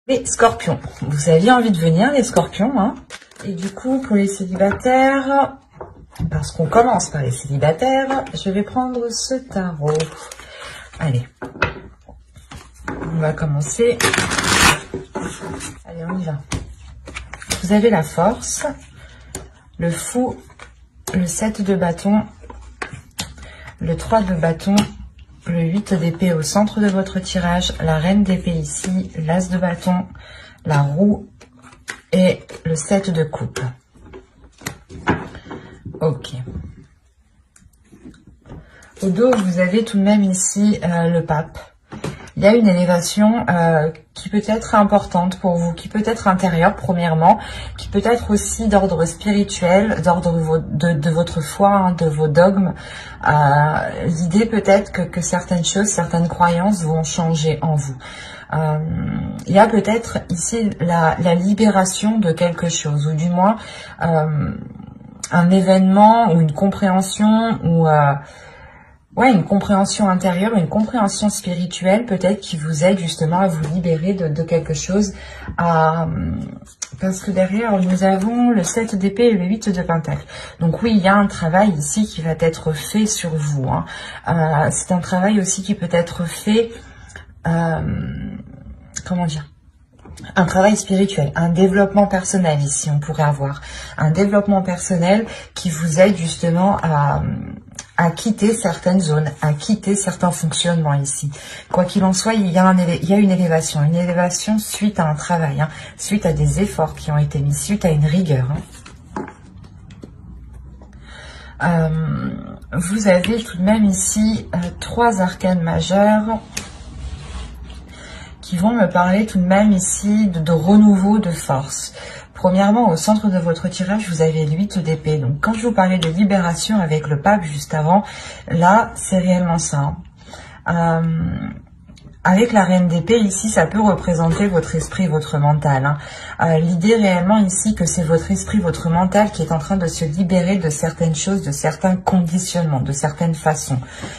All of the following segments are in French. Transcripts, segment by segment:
Les scorpions, vous aviez envie de venir les scorpions, hein? Et du coup pour les célibataires, parce qu'on commence par les célibataires, je vais prendre ce tarot. Allez, on va commencer. Allez, on y va. Vous avez la force, le fou, le 7 de bâton, le 3 de bâton, le 8 d'épée au centre de votre tirage, la reine d'épée ici, l'as de bâton, la roue et le 7 de coupe. Ok. Au dos, vous avez tout de même ici le pape. Il y a une élévation qui peut être importante pour vous, qui peut être intérieure premièrement, qui peut être aussi d'ordre spirituel, d'ordre de votre foi, hein, de vos dogmes. L'idée peut être que certaines choses, certaines croyances vont changer en vous. Il y a peut-être ici la libération de quelque chose, ou du moins un événement ou une compréhension ou... ouais, une compréhension intérieure, une compréhension spirituelle peut-être qui vous aide justement à vous libérer de quelque chose. Parce que derrière, nous avons le 7 d'épée et le 8 de pentacle. Donc oui, il y a un travail ici qui va être fait sur vous. Hein. C'est un travail aussi qui peut être fait... comment dire ? Un travail spirituel, un développement personnel ici, on pourrait avoir. Un développement personnel qui vous aide justement à quitter certaines zones, à quitter certains fonctionnements ici. Quoi qu'il en soit, il y a une élévation suite à un travail, hein, suite à des efforts qui ont été mis, suite à une rigueur. Hein. Vous avez tout de même ici 3 arcanes majeures qui vont me parler tout de même ici de renouveau de force. Premièrement, au centre de votre tirage, vous avez le 8 d'épée. Donc, quand je vous parlais de libération avec le pape juste avant, là, c'est réellement ça. Avec la reine d'épée, ici, ça peut représenter votre esprit, votre mental. Hein. L'idée réellement ici que c'est votre esprit, votre mental qui est en train de se libérer de certaines choses, de certains conditionnements, de certaines façons.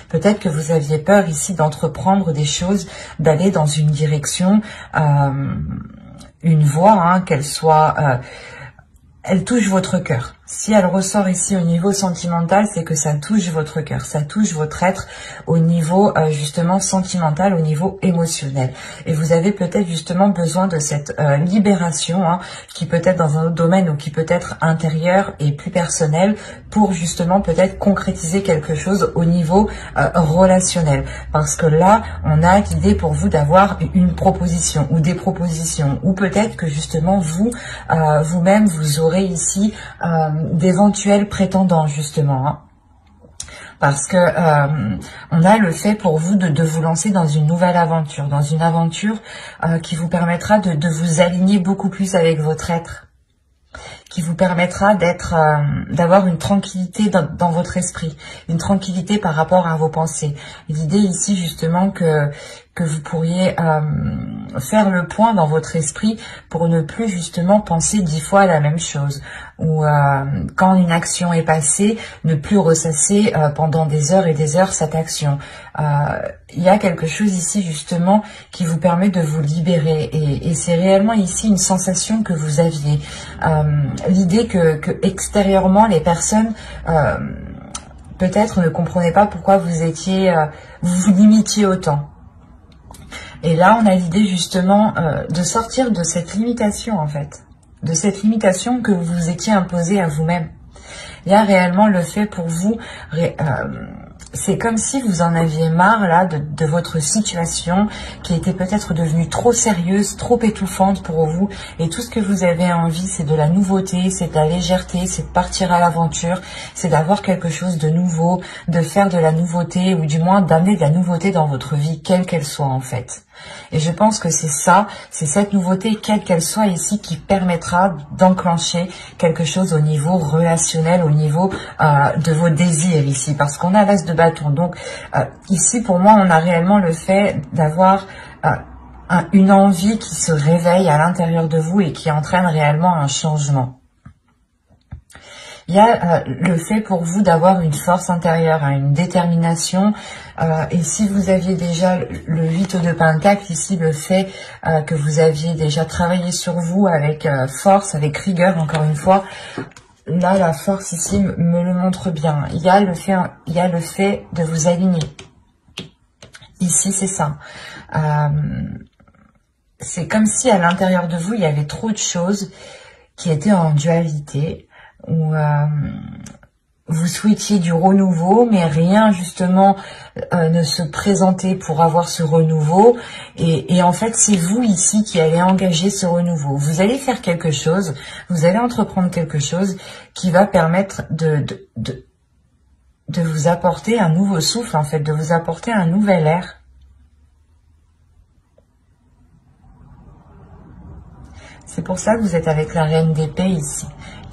Peut-être que vous aviez peur ici d'entreprendre des choses, d'aller dans une direction, une voie, hein, qu'elle soit... elle touche votre cœur. Si elle ressort ici au niveau sentimental, c'est que ça touche votre cœur, ça touche votre être au niveau justement sentimental, au niveau émotionnel. Et vous avez peut-être justement besoin de cette libération, hein, qui peut être dans un autre domaine ou qui peut être intérieur et plus personnel, pour justement peut-être concrétiser quelque chose au niveau relationnel. Parce que là, on a l'idée pour vous d'avoir une proposition ou des propositions, ou peut-être que justement vous, vous-même, vous aurez ici d'éventuels prétendants justement, hein. Parce que on a le fait pour vous de vous lancer dans une nouvelle aventure, dans une aventure qui vous permettra de vous aligner beaucoup plus avec votre être, qui vous permettra d'avoir une tranquillité dans votre esprit, une tranquillité par rapport à vos pensées. L'idée ici justement que vous pourriez faire le point dans votre esprit pour ne plus justement penser 10 fois à la même chose. Ou quand une action est passée, ne plus ressasser pendant des heures et des heures cette action. Il y a quelque chose ici justement qui vous permet de vous libérer. Et c'est réellement ici une sensation que vous aviez. L'idée que extérieurement les personnes... peut-être ne comprenaient pas pourquoi vous vous limitiez autant. Et là, on a l'idée justement de sortir de cette limitation en fait, de cette limitation que vous vous étiez imposée à vous-même. Il y a réellement le fait pour vous, c'est comme si vous en aviez marre là de votre situation qui était peut-être devenue trop sérieuse, trop étouffante pour vous, et tout ce que vous avez envie, c'est de la nouveauté, c'est de la légèreté, c'est de partir à l'aventure, c'est d'avoir quelque chose de nouveau, de faire de la nouveauté, ou du moins d'amener de la nouveauté dans votre vie, quelle qu'elle soit en fait. Et je pense que c'est ça, c'est cette nouveauté, quelle qu'elle soit ici, qui permettra d'enclencher quelque chose au niveau relationnel, au niveau de vos désirs ici, parce qu'on a l'as de bâton. Donc ici, pour moi, on a réellement le fait d'avoir une envie qui se réveille à l'intérieur de vous et qui entraîne réellement un changement. Il y a le fait pour vous d'avoir une force intérieure, hein, une détermination. Et si vous aviez déjà le 8 de Pentacle, ici le fait que vous aviez déjà travaillé sur vous avec force, avec rigueur, encore une fois, là la force ici me le montre bien. Il y a le fait de vous aligner. Ici c'est ça. C'est comme si à l'intérieur de vous, il y avait trop de choses qui étaient en dualité, où vous souhaitiez du renouveau, mais rien justement ne se présentait pour avoir ce renouveau. Et en fait, c'est vous ici qui allez engager ce renouveau. Vous allez faire quelque chose, vous allez entreprendre quelque chose qui va permettre de vous apporter un nouveau souffle, en fait, de vous apporter un nouvel air. C'est pour ça que vous êtes avec la Reine d'épée ici.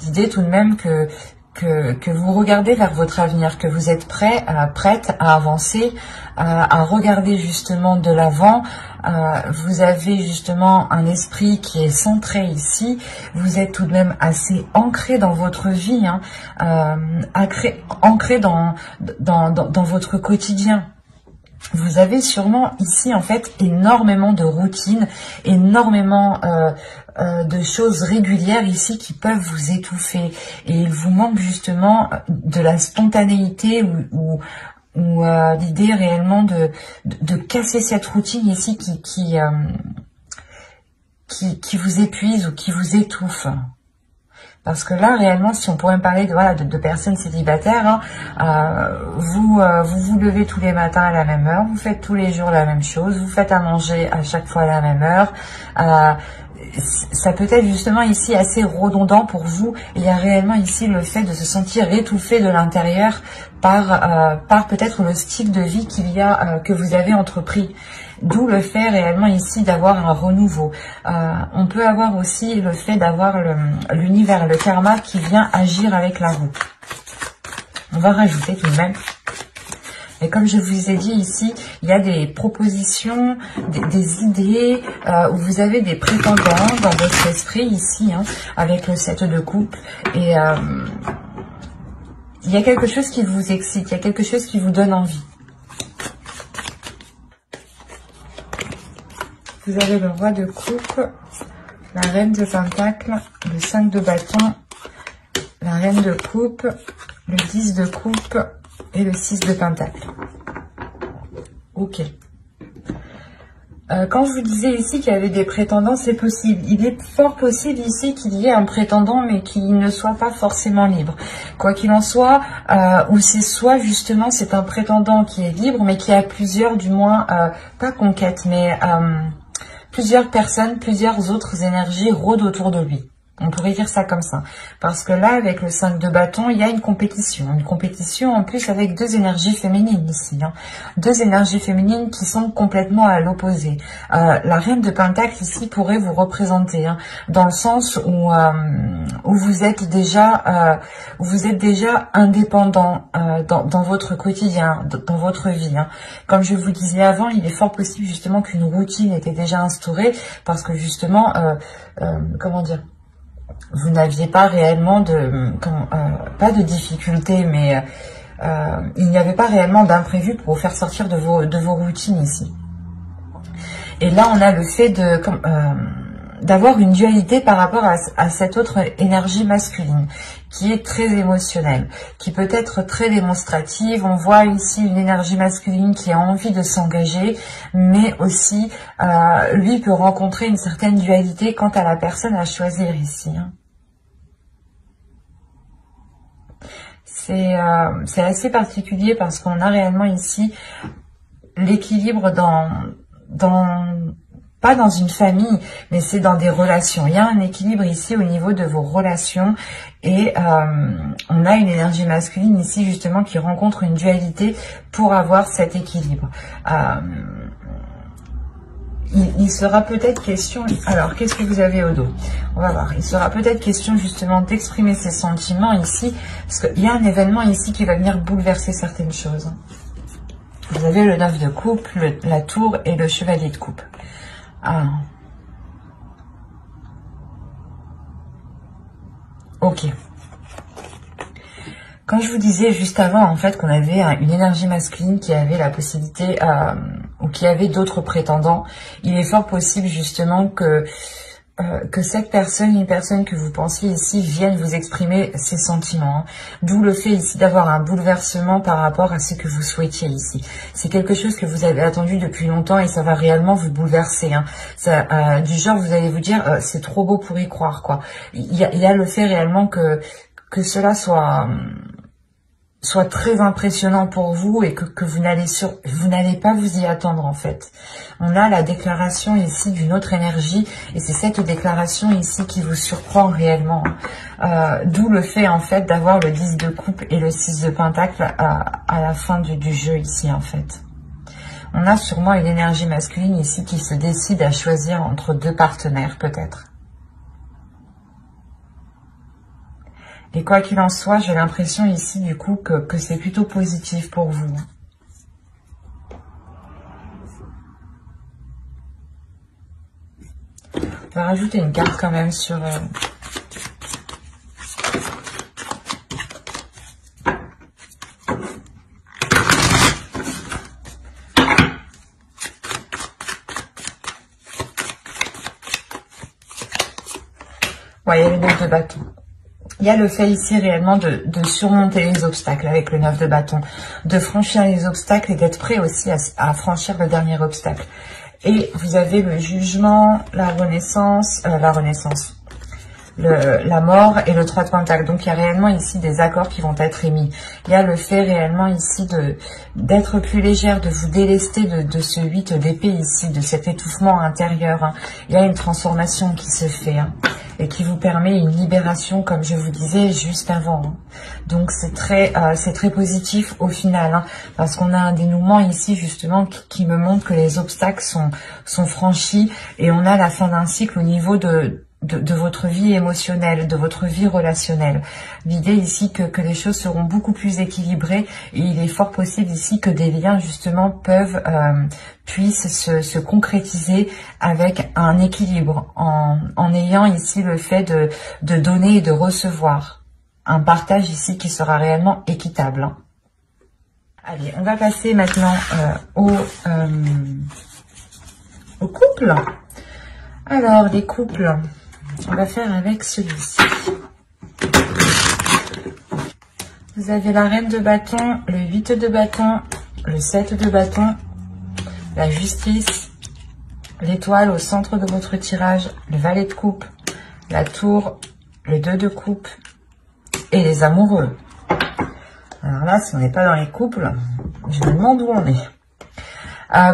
L'idée tout de même que vous regardez vers votre avenir, que vous êtes prête à avancer, à regarder justement de l'avant. Vous avez justement un esprit qui est centré ici. Vous êtes tout de même assez ancré dans votre vie, hein, ancré dans votre quotidien. Vous avez sûrement ici en fait énormément de routines, énormément de choses régulières ici qui peuvent vous étouffer. Et il vous manque justement de la spontanéité ou l'idée réellement de casser cette routine ici qui vous épuise ou qui vous étouffe. Parce que là, réellement, si on pourrait me parler de personnes célibataires, hein, vous levez tous les matins à la même heure, vous faites tous les jours la même chose, vous faites à manger à chaque fois à la même heure. Ça peut être justement ici assez redondant pour vous. Il y a réellement ici le fait de se sentir étouffé de l'intérieur par peut-être le style de vie que vous avez entrepris. D'où le fait réellement ici d'avoir un renouveau. On peut avoir aussi le fait d'avoir l'univers, le karma qui vient agir avec la roue. On va rajouter tout de même. Et comme je vous ai dit ici, il y a des propositions, des idées, où vous avez des prétendants dans votre esprit ici, hein, avec le 7 de coupe. Et il y a quelque chose qui vous excite, il y a quelque chose qui vous donne envie. Vous avez le roi de coupe, la reine de pentacle, le 5 de bâton, la reine de coupe, le 10 de coupe et le 6 de pentacle. Ok. Quand je vous disais ici qu'il y avait des prétendants, c'est possible. Il est fort possible ici qu'il y ait un prétendant, mais qu'il ne soit pas forcément libre. Quoi qu'il en soit, ou c'est soit justement c'est un prétendant qui est libre, mais qui a plusieurs, du moins, pas conquêtes, mais plusieurs personnes, plusieurs autres énergies rôdent autour de lui. On pourrait dire ça comme ça. Parce que là, avec le 5 de bâton, il y a une compétition. Une compétition en plus avec deux énergies féminines ici. Hein. Deux énergies féminines qui sont complètement à l'opposé. La reine de pentacle ici pourrait vous représenter. Hein, dans le sens où vous êtes déjà indépendant dans votre quotidien, dans votre vie. Hein. Comme je vous disais avant, il est fort possible justement qu'une routine était déjà instaurée. Parce que justement, comment dire, vous n'aviez pas réellement pas de difficultés, mais il n'y avait pas réellement d'imprévu pour vous faire sortir de vos routines ici. Et là, on a le fait d'avoir une dualité par rapport à cette autre énergie masculine, qui est très émotionnelle, qui peut être très démonstrative. On voit ici une énergie masculine qui a envie de s'engager, mais aussi, lui peut rencontrer une certaine dualité quant à la personne à choisir ici. Hein. C'est assez particulier parce qu'on a réellement ici l'équilibre pas dans une famille, mais c'est dans des relations. Il y a un équilibre ici au niveau de vos relations et on a une énergie masculine ici justement qui rencontre une dualité pour avoir cet équilibre. Il sera peut-être question... Alors, qu'est-ce que vous avez au dos? On va voir. Il sera peut-être question justement d'exprimer ses sentiments ici, parce qu'il y a un événement ici qui va venir bouleverser certaines choses. Vous avez le 9 de coupe, la tour et le chevalier de coupe. Ah. Ok. Quand je vous disais juste avant, en fait, qu'on avait une énergie masculine qui avait la possibilité, ou qui avait d'autres prétendants, il est fort possible justement que cette personne, une personne que vous pensiez ici, vienne vous exprimer ses sentiments. Hein. D'où le fait ici d'avoir un bouleversement par rapport à ce que vous souhaitiez ici. C'est quelque chose que vous avez attendu depuis longtemps et ça va réellement vous bouleverser. Hein. Ça, du genre, vous allez vous dire, c'est trop beau pour y croire, quoi. Il y a le fait réellement que cela soit très impressionnant pour vous et que vous n'allez pas vous y attendre en fait. On a la déclaration ici d'une autre énergie et c'est cette déclaration ici qui vous surprend réellement. D'où le fait en fait d'avoir le 10 de coupe et le 6 de pentacle à la fin du jeu ici en fait. On a sûrement une énergie masculine ici qui se décide à choisir entre deux partenaires peut-être. Et quoi qu'il en soit, j'ai l'impression ici du coup que c'est plutôt positif pour vous. On va rajouter une carte quand même sur... Ouais, il y a le 9 de bâton. Il y a le fait ici réellement de surmonter les obstacles avec le 9 de bâton, de franchir les obstacles et d'être prêt aussi à franchir le dernier obstacle. Et vous avez le jugement, la renaissance, la mort et le 3 de pentacle. Donc il y a réellement ici des accords qui vont être émis. Il y a le fait réellement ici d'être plus légère, de vous délester de ce 8 d'épée ici, de cet étouffement intérieur. Hein. Il y a une transformation qui se fait. Hein. Et qui vous permet une libération, comme je vous disais juste avant. Hein. Donc c'est très positif au final, hein, parce qu'on a un dénouement ici justement qui me montre que les obstacles sont franchis et on a la fin d'un cycle au niveau de votre vie émotionnelle, de votre vie relationnelle. L'idée ici que les choses seront beaucoup plus équilibrées et il est fort possible ici que des liens justement puissent se concrétiser avec un équilibre en ayant ici le fait de donner et de recevoir. Un partage ici qui sera réellement équitable. Hein. Allez, on va passer maintenant au couple. Alors, les couples... On va faire avec celui-ci. Vous avez la reine de bâton, le 8 de bâton, le 7 de bâton, la justice, l'étoile au centre de votre tirage, le valet de coupe, la tour, le 2 de coupe et les amoureux. Alors là, si on n'est pas dans les couples, je me demande où on est.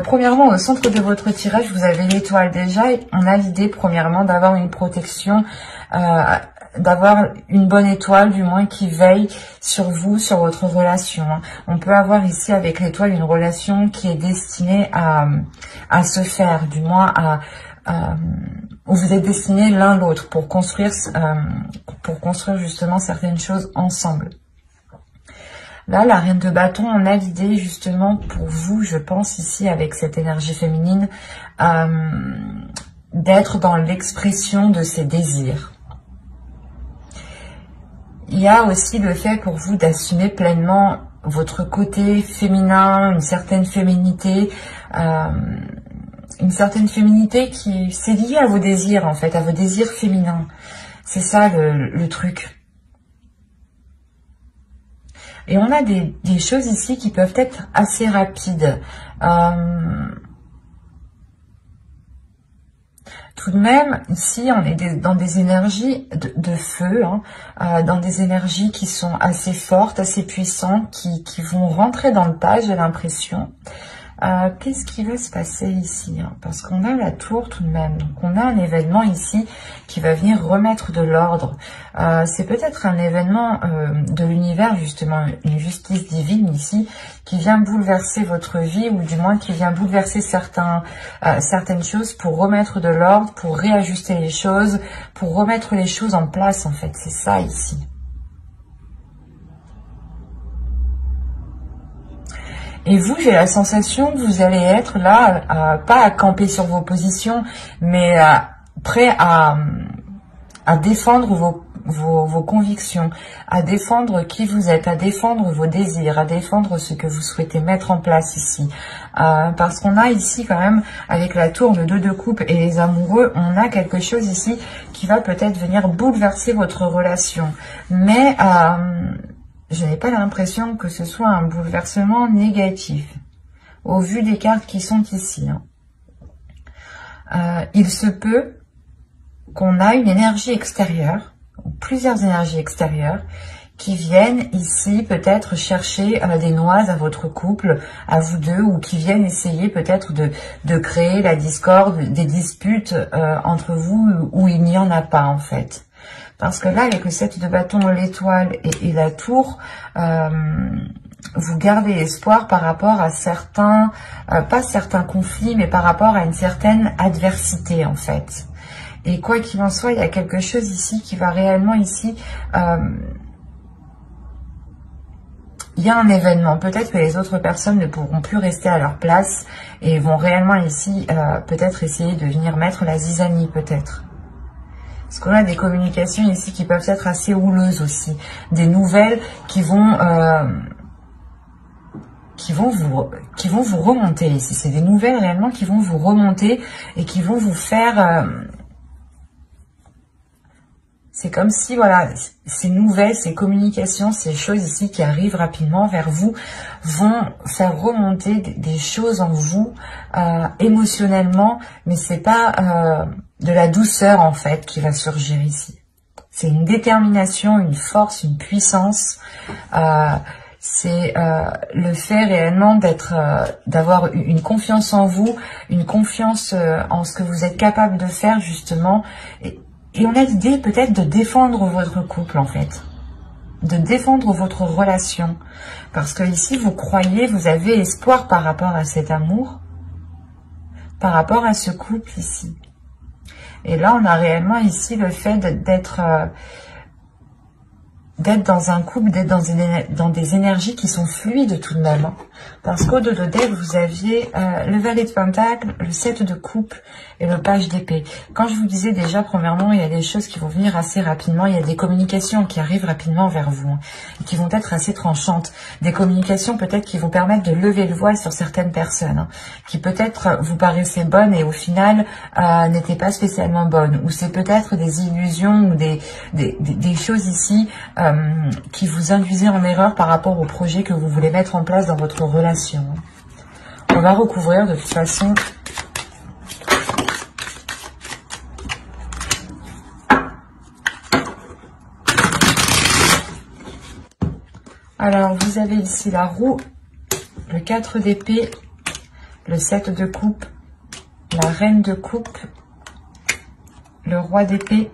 Premièrement, au centre de votre tirage, vous avez l'étoile déjà. Et on a l'idée, premièrement, d'avoir une protection, d'avoir une bonne étoile, du moins, qui veille sur vous, sur votre relation. On peut avoir ici, avec l'étoile, une relation qui est destinée à se faire, du moins, où vous êtes destinés l'un l'autre pour construire justement certaines choses ensemble. Là, la reine de bâton, on a l'idée justement pour vous, je pense ici avec cette énergie féminine, d'être dans l'expression de ses désirs. Il y a aussi le fait pour vous d'assumer pleinement votre côté féminin, une certaine féminité qui c'est lié à vos désirs en fait, à vos désirs féminins. C'est ça le truc. Et on a des choses ici qui peuvent être assez rapides. Tout de même, ici, on est dans des énergies de feu, hein, dans des énergies qui sont assez fortes, assez puissantes, qui vont rentrer dans le pas, j'ai l'impression. Qu'est-ce qui va se passer ici, hein? Parce qu'on a la tour tout de même. Donc on a un événement ici qui va venir remettre de l'ordre. C'est peut-être un événement de l'univers, justement, une justice divine ici, qui vient bouleverser votre vie, ou du moins qui vient bouleverser certaines choses pour remettre de l'ordre, pour réajuster les choses, pour remettre les choses en place, en fait. C'est ça ici. Et vous, j'ai la sensation que vous allez être là, pas à camper sur vos positions, mais prêt à défendre vos convictions, à défendre qui vous êtes, à défendre vos désirs, à défendre ce que vous souhaitez mettre en place ici. Parce qu'on a ici quand même, avec la tour, le 2 de coupe et les amoureux, on a quelque chose ici qui va peut-être venir bouleverser votre relation. Mais je n'ai pas l'impression que ce soit un bouleversement négatif, au vu des cartes qui sont ici. Il se peut qu'on a une énergie extérieure, ou plusieurs énergies extérieures, qui viennent ici peut-être chercher des noises à votre couple, à vous deux, ou qui viennent essayer peut-être de créer la discorde, des disputes entre vous où il n'y en a pas en fait. Parce que là, avec le 7 de bâton, l'étoile et la tour, vous gardez espoir par rapport à certains, pas certains conflits, mais par rapport à une certaine adversité en fait. Et quoi qu'il en soit, il y a quelque chose ici qui va réellement ici... il y a un événement, peut-être que les autres personnes ne pourront plus rester à leur place et vont réellement ici peut-être essayer de venir mettre la zizanie peut-être. Parce qu'on a des communications ici qui peuvent être assez houleuses aussi. Des nouvelles qui vont vous remonter ici. C'est des nouvelles réellement qui vont vous remonter et qui vont vous faire... c'est comme si, voilà, ces nouvelles, ces communications, ces choses ici qui arrivent rapidement vers vous vont faire remonter des choses en vous émotionnellement, mais c'est pas de la douceur en fait qui va surgir ici. C'est une détermination, une force, une puissance. C'est le fait réellement d'avoir une confiance en vous, une confiance en ce que vous êtes capable de faire justement. Et on a l'idée peut-être de défendre votre couple en fait, de défendre votre relation. Parce que ici vous croyez, vous avez espoir par rapport à cet amour, par rapport à ce couple ici. Et là on a réellement ici le fait d'être dans un couple, d'être dans des énergies qui sont fluides tout de même. Hein. Parce qu'au dos de deck, vous aviez le valet de pentacle, le 7 de coupe et le page d'épée. Quand je vous disais déjà, premièrement, il y a des choses qui vont venir assez rapidement. Il y a des communications qui arrivent rapidement vers vous, hein, qui vont être assez tranchantes. Des communications peut-être qui vont permettre de lever le voile sur certaines personnes, hein, qui peut-être vous paraissaient bonnes et au final n'étaient pas spécialement bonnes. Ou c'est peut-être des illusions ou des choses ici qui vous induisent en erreur par rapport au projet que vous voulez mettre en place dans votre relation. On va recouvrir de toute façon. Alors, vous avez ici la roue, le 4 d'épée, le 7 de coupe, la reine de coupe, le roi d'épée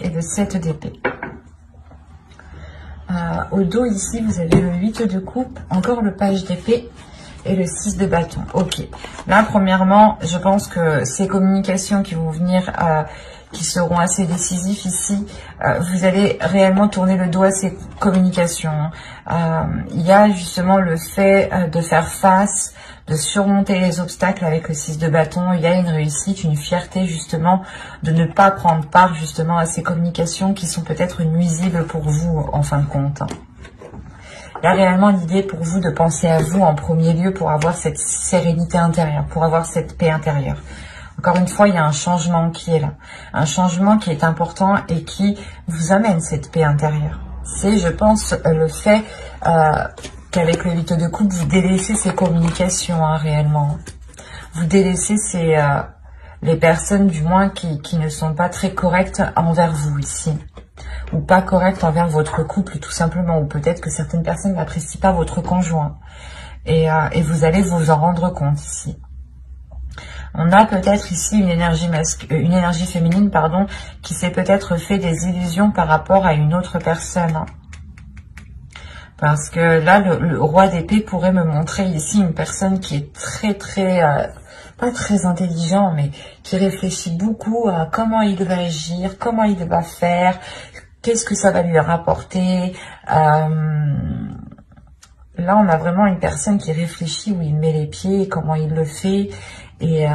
et le 7 d'épée. Au dos ici, vous avez le 8 de coupe, encore le page d'épée et le 6 de bâton. Ok. Là, premièrement, je pense que ces communications qui vont venir, qui seront assez décisives ici, vous allez réellement tourner le dos à ces communications. Il y a justement le fait de faire face, de surmonter les obstacles avec le 6 de bâton. Il y a une réussite, une fierté justement de ne pas prendre part justement à ces communications qui sont peut-être nuisibles pour vous en fin de compte. Il y a réellement l'idée pour vous de penser à vous en premier lieu pour avoir cette sérénité intérieure, pour avoir cette paix intérieure. Encore une fois, il y a un changement qui est là. Un changement qui est important et qui vous amène cette paix intérieure. C'est, je pense, le fait qu'avec le 8 de coupe, vous délaissez ces communications, hein, réellement. Vous délaissez les personnes, du moins, qui ne sont pas très correctes envers vous, ici. Ou pas correctes envers votre couple, tout simplement. Ou peut-être que certaines personnes n'apprécient pas votre conjoint. Et vous allez vous en rendre compte, ici. On a peut-être ici une énergie féminine, pardon, qui s'est peut-être fait des illusions par rapport à une autre personne. Hein. Parce que là, le roi d'épée pourrait me montrer ici une personne qui est pas très intelligent, mais qui réfléchit beaucoup à comment il va agir, comment il va faire, qu'est-ce que ça va lui rapporter. Là, on a vraiment une personne qui réfléchit où il met les pieds, comment il le fait. Et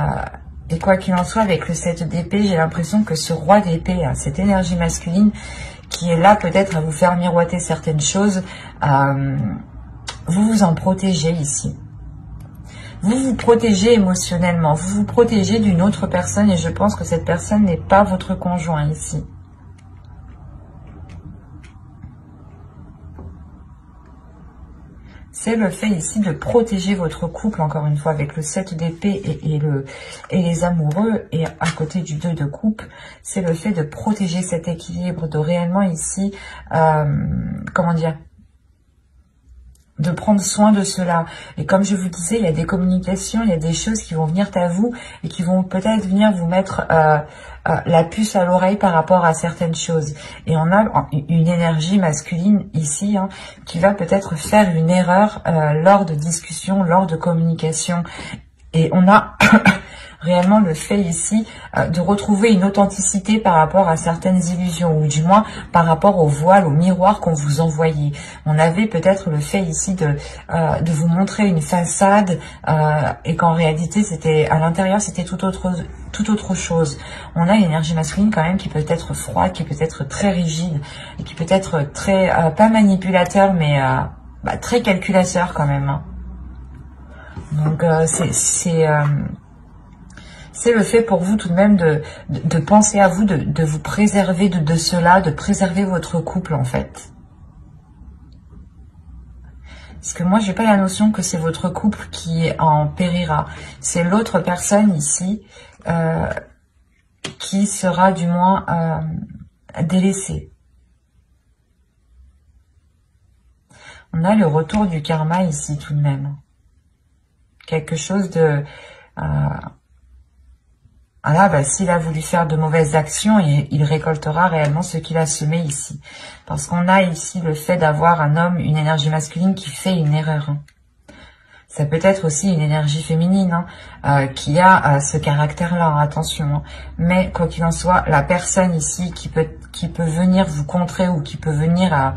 quoi qu'il en soit, avec le 7 d'épée, j'ai l'impression que ce roi d'épée, hein, cette énergie masculine, qui est là peut-être à vous faire miroiter certaines choses, vous vous en protégez ici. Vous vous protégez émotionnellement, vous vous protégez d'une autre personne et je pense que cette personne n'est pas votre conjoint ici. C'est le fait ici de protéger votre couple, encore une fois, avec le 7 d'épée et les amoureux, et à côté du 2 de coupe, c'est le fait de protéger cet équilibre, de réellement ici, comment dire, de prendre soin de cela. Et comme je vous disais, il y a des communications, il y a des choses qui vont venir à vous et qui vont peut-être venir vous mettre la puce à l'oreille par rapport à certaines choses. Et on a une énergie masculine ici qui va peut-être faire une erreur lors de discussions, lors de communication. Et on a réellement le fait ici de retrouver une authenticité par rapport à certaines illusions, ou du moins par rapport au voile, au miroir qu'on vous envoyait. On avait peut-être le fait ici de vous montrer une façade et qu'en réalité, c'était à l'intérieur, c'était tout autre chose. On a une énergie masculine quand même qui peut être froide, qui peut être très rigide, et qui peut être très, pas manipulateur, mais très calculateur quand même. Donc c'est le fait pour vous tout de même de penser à vous, de vous préserver de cela, de préserver votre couple en fait. Parce que moi, j'ai pas la notion que c'est votre couple qui en périra. C'est l'autre personne ici qui sera du moins délaissée. On a le retour du karma ici tout de même. Quelque chose de... s'il a voulu faire de mauvaises actions, il récoltera réellement ce qu'il a semé ici. Parce qu'on a ici le fait d'avoir un homme, une énergie masculine qui fait une erreur. Ça peut être aussi une énergie féminine qui a ce caractère-là, attention. Mais quoi qu'il en soit, la personne ici qui peut venir vous contrer ou qui peut venir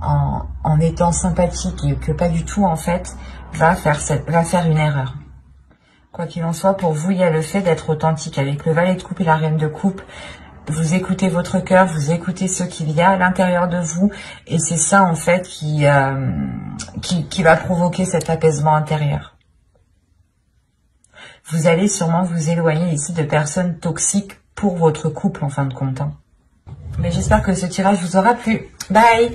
en étant sympathique et que pas du tout en fait, va faire une erreur. Quoi qu'il en soit, pour vous, il y a le fait d'être authentique. Avec le valet de coupe et la reine de coupe, vous écoutez votre cœur, vous écoutez ce qu'il y a à l'intérieur de vous. Et c'est ça, en fait, qui va provoquer cet apaisement intérieur. Vous allez sûrement vous éloigner ici de personnes toxiques pour votre couple, en fin de compte. Mais j'espère que ce tirage vous aura plu. Bye!